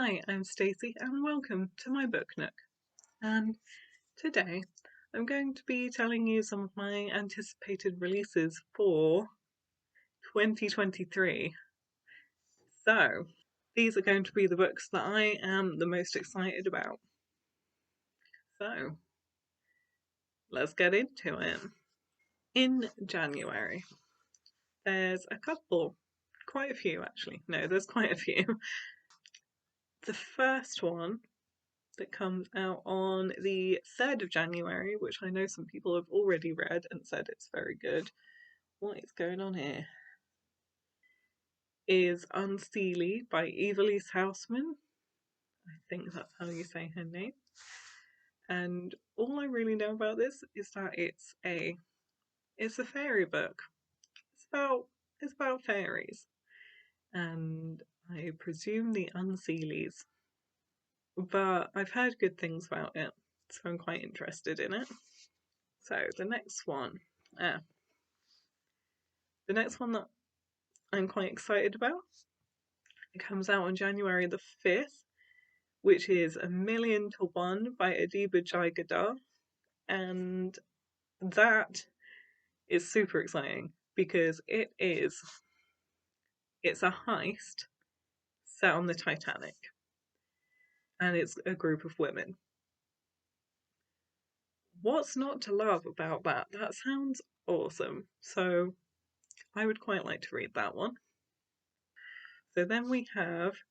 Hi, I'm Stacey and welcome to my Book Nook. And today I'm going to be telling you some of my anticipated releases for 2023. So, these are going to be the books that I am the most excited about. So, let's get into it. In January, there's a couple, quite a few actually. No, there's quite a few. The first one that comes out on the 3rd of January, which I know some people have already read and said it's very good. What is going on here? Is Unseelie by Ivelisse Housman. I think that's how you say her name. And all I really know about this is that it's a fairy book. It's about fairies. And I presume the Unseelies. But I've heard good things about it, so I'm quite interested in it. So the next one that I'm quite excited about, it comes out on January the 5th, which is A Million to One by Adiba Jaigadar, and that is super exciting because it's a heist set on the Titanic, and it's a group of women. What's not to love about that? That sounds awesome. So I would quite like to read that one. So then we have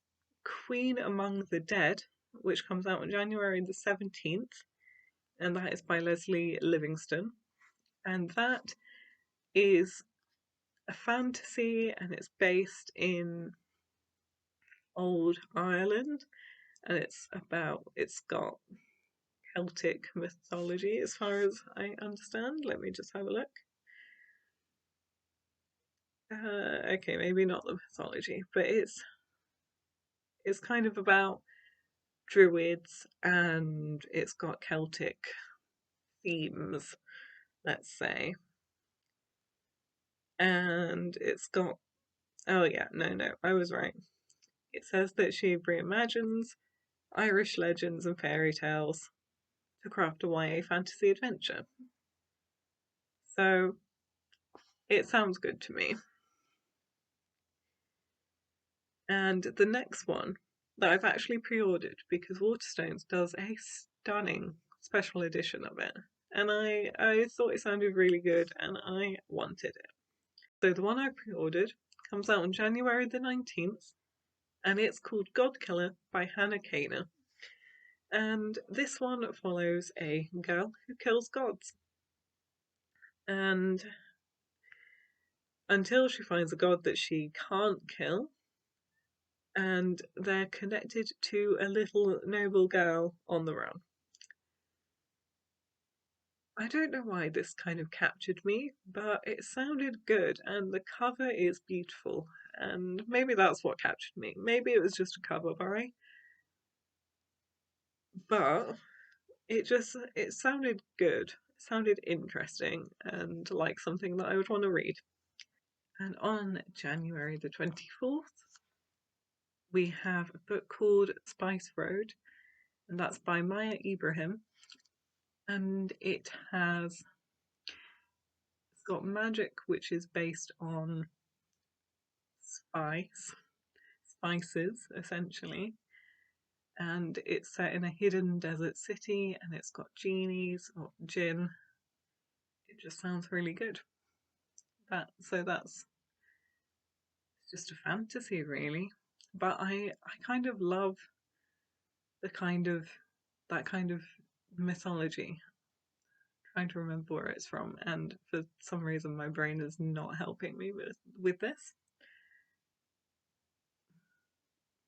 Queen Among the Dead, which comes out on January the 17th, and that is by Leslie Livingston. And that is a fantasy, and it's based in old Ireland, and it's got Celtic mythology as far as I understand. Let me just have a look. Okay, maybe not the mythology, but it's kind of about druids, and it's got Celtic themes, let's say. And it's got, oh yeah, no, I was right. It says that she reimagines Irish legends and fairy tales to craft a YA fantasy adventure. So it sounds good to me. And the next one that I've actually pre-ordered because Waterstones does a stunning special edition of it. And I thought it sounded really good and I wanted it. So the one I pre-ordered comes out on January the 19th, and it's called Godkiller by Hannah Kana. And this one follows a girl who kills gods. And until she finds a god that she can't kill, and they're connected to a little noble girl on the run. I don't know why this kind of captured me, but it sounded good, and the cover is beautiful, and maybe that's what captured me. Maybe it was just a cover buy, but it sounded good. It sounded interesting, and like something that I would want to read. And on January the 24th, we have a book called Spice Road, and that's by Maya Ibrahim. And it's got magic which is based on spices essentially. And it's set in a hidden desert city, and it's got genies or jinn. It just sounds really good. That's just a fantasy really. But I kind of love that kind of mythology. Trying to remember where it's from, and for some reason my brain is not helping me with this.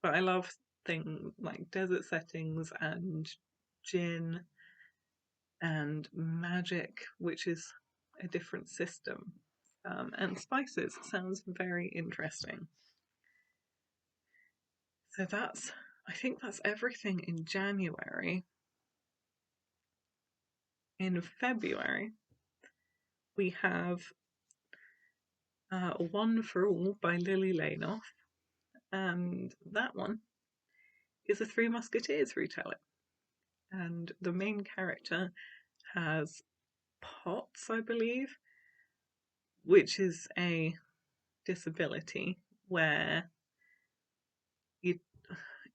But I love things like desert settings and jinn and magic, which is a different system. And spices sounds very interesting. So I think that's everything in January. In February, we have One for All by Lillie Lainoff, and that one is a Three Musketeers retelling. And the main character has POTS, I believe, which is a disability where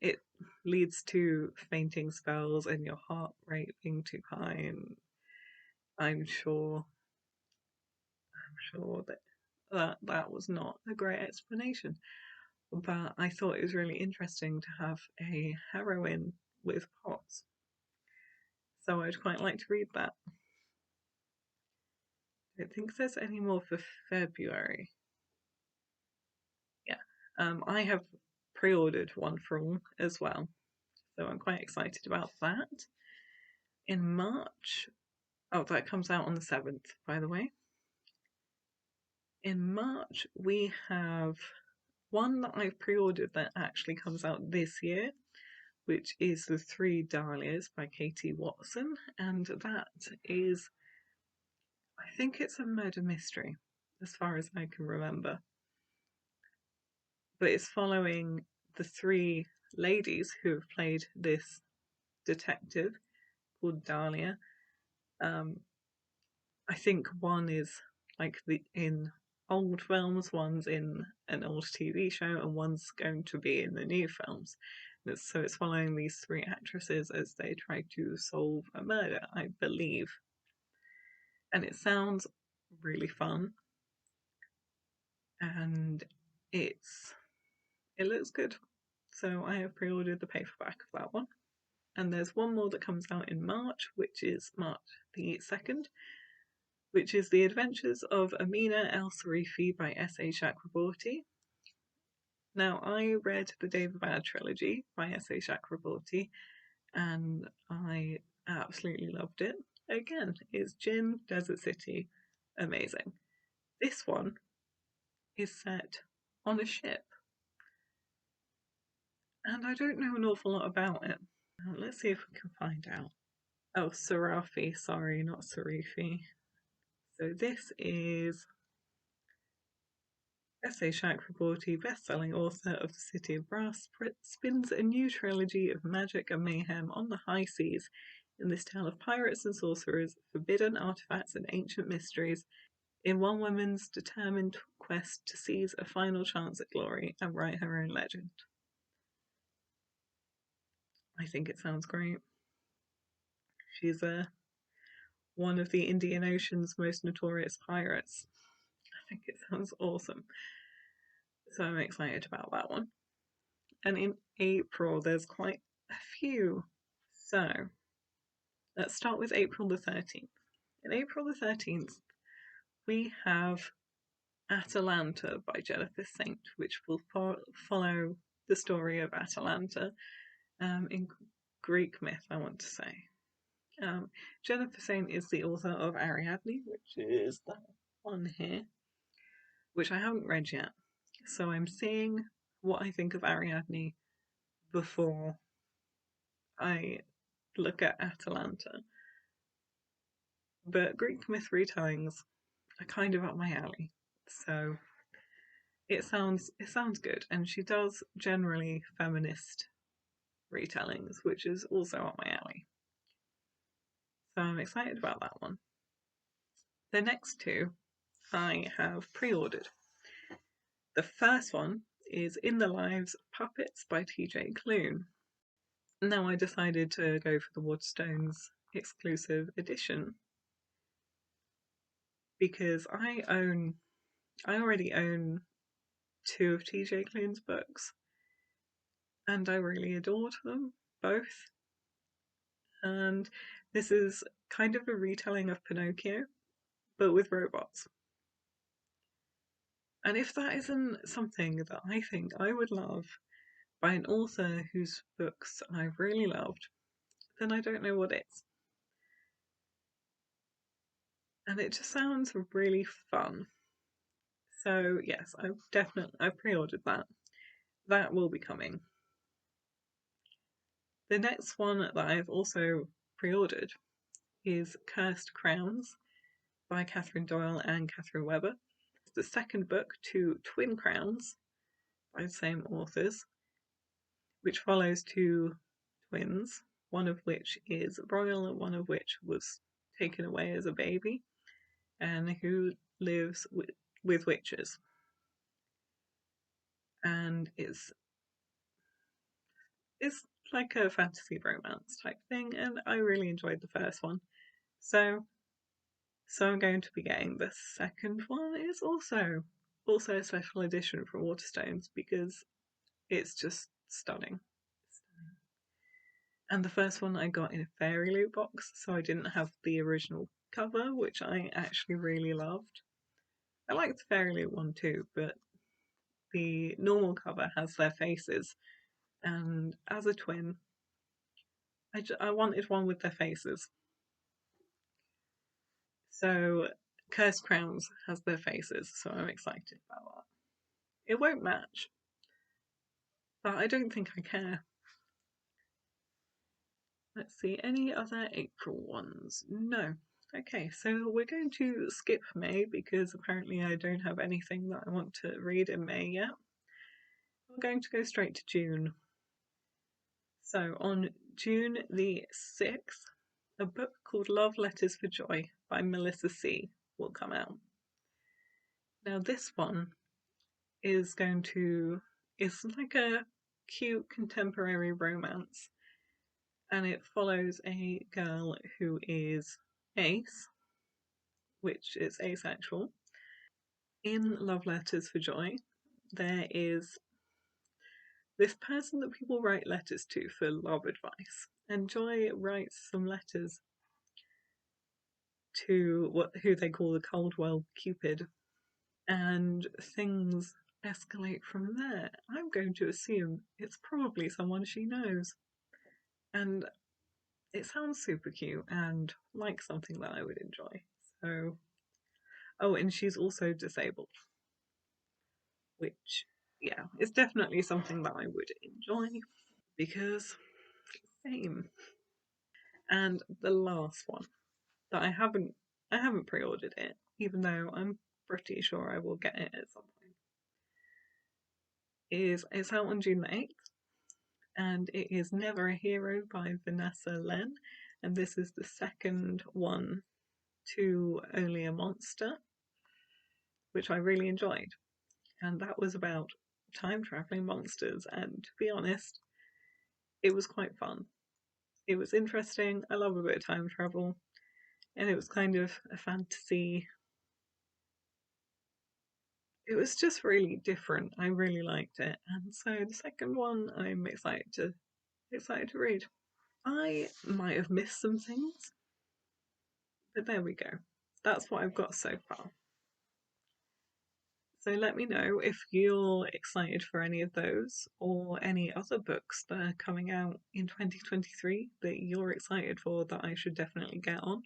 it leads to fainting spells and your heart rate being too high, and I'm sure that was not a great explanation. But I thought it was really interesting to have a heroine with POTS. So I'd quite like to read that. I don't think there's any more for February. Yeah. I have pre-ordered One for All as well. So I'm quite excited about that. In March, that comes out on the 7th, by the way. In March, we have one that I've pre-ordered that actually comes out this year, which is The Three Dahlias by Katy Watson, and that is, I think it's a murder mystery, as far as I can remember. But it's following the three ladies who have played this detective called Dahlia. I think one is like in old films, one's in an old TV show, and one's going to be in the new films. So it's following these three actresses as they try to solve a murder, I believe. And it sounds really fun. And it looks good. So I have pre-ordered the paperback of that one. And there's one more that comes out in March, which is March the 2nd, which is The Adventures of Amina Al-Sarafi by S.A. Chakraborty. Now, I read the Daevabad trilogy by S.A. Chakraborty, and I absolutely loved it. Again, it's Jinn, Desert City, amazing. This one is set on a ship, and I don't know an awful lot about it. Let's see if we can find out. Oh, Sarafi, sorry, not Sarifi. So this is S.A. Chakraborty, best-selling author of The City of Brass, spins a new trilogy of magic and mayhem on the high seas in this tale of pirates and sorcerers, forbidden artifacts and ancient mysteries, in one woman's determined quest to seize a final chance at glory and write her own legend. I think it sounds great. She's one of the Indian Ocean's most notorious pirates. I think it sounds awesome. So I'm excited about that one. And in April, there's quite a few. So let's start with April the 13th. In April the 13th, we have Atalanta by Jennifer Saint, which will follow the story of Atalanta in Greek myth, I want to say. Jennifer Saint is the author of Ariadne, which is that one here, which I haven't read yet. So I'm seeing what I think of Ariadne before I look at Atalanta. But Greek myth retellings are kind of up my alley. So it sounds good, and she does generally feminist retellings, which is also up my alley. So I'm excited about that one. The next two I have pre-ordered. The first one is In the Lives of Puppets by TJ Klune. Now I decided to go for the Waterstones exclusive edition because I already own two of TJ Klune's books, and I really adored them both. And this is kind of a retelling of Pinocchio, but with robots. And if that isn't something that I think I would love by an author whose books I really loved, then I don't know what is. And it just sounds really fun. So yes, I pre-ordered that. That will be coming. The next one that I've also pre-ordered is Cursed Crowns by Catherine Doyle and Catherine Webber. It's the second book to Twin Crowns by the same authors, which follows two twins, one of which is royal and one of which was taken away as a baby, and who lives with witches. And it's like a fantasy romance type thing, and I really enjoyed the first one. So I'm going to be getting the second one. It's also a special edition from Waterstones because it's just stunning. And the first one I got in a fairy loot box, so I didn't have the original cover, which I actually really loved. I liked the fairy loot one too, but the normal cover has their faces, and as a twin, I wanted one with their faces. So Cursed Crowns has their faces, so I'm excited about that. It won't match, but I don't think I care. Let's see, any other April ones? No. Okay, so we're going to skip May because apparently I don't have anything that I want to read in May yet. We're going to go straight to June. So on June the 6th, a book called Love Letters for Joy by Melissa C. will come out. Now this one is like a cute contemporary romance, and it follows a girl who is ace, which is asexual. In Love Letters for Joy, there is this person that people write letters to for love advice, and Joy writes some letters to who they call the Coldwell Cupid, and things escalate from there. I'm going to assume it's probably someone she knows, and it sounds super cute and like something that I would enjoy. So, oh, and she's also disabled, which, yeah, is definitely something that I would enjoy because same. And the last one that I haven't pre-ordered it, even though I'm pretty sure I will get it at some point. It's out on June the 8th, and it is Never a Hero by Vanessa Len, and this is the second one to Only a Monster, which I really enjoyed. And that was about time traveling monsters, and to be honest, it was quite fun. It was interesting. I love a bit of time travel, and it was kind of a fantasy. It was just really different. I really liked it, and so the second one I'm excited to read. I might have missed some things, but there we go. That's what I've got so far. So let me know if you're excited for any of those or any other books that are coming out in 2023 that you're excited for that I should definitely get on.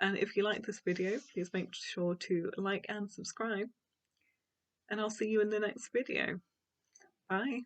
And if you like this video, please make sure to like and subscribe. And I'll see you in the next video. Bye.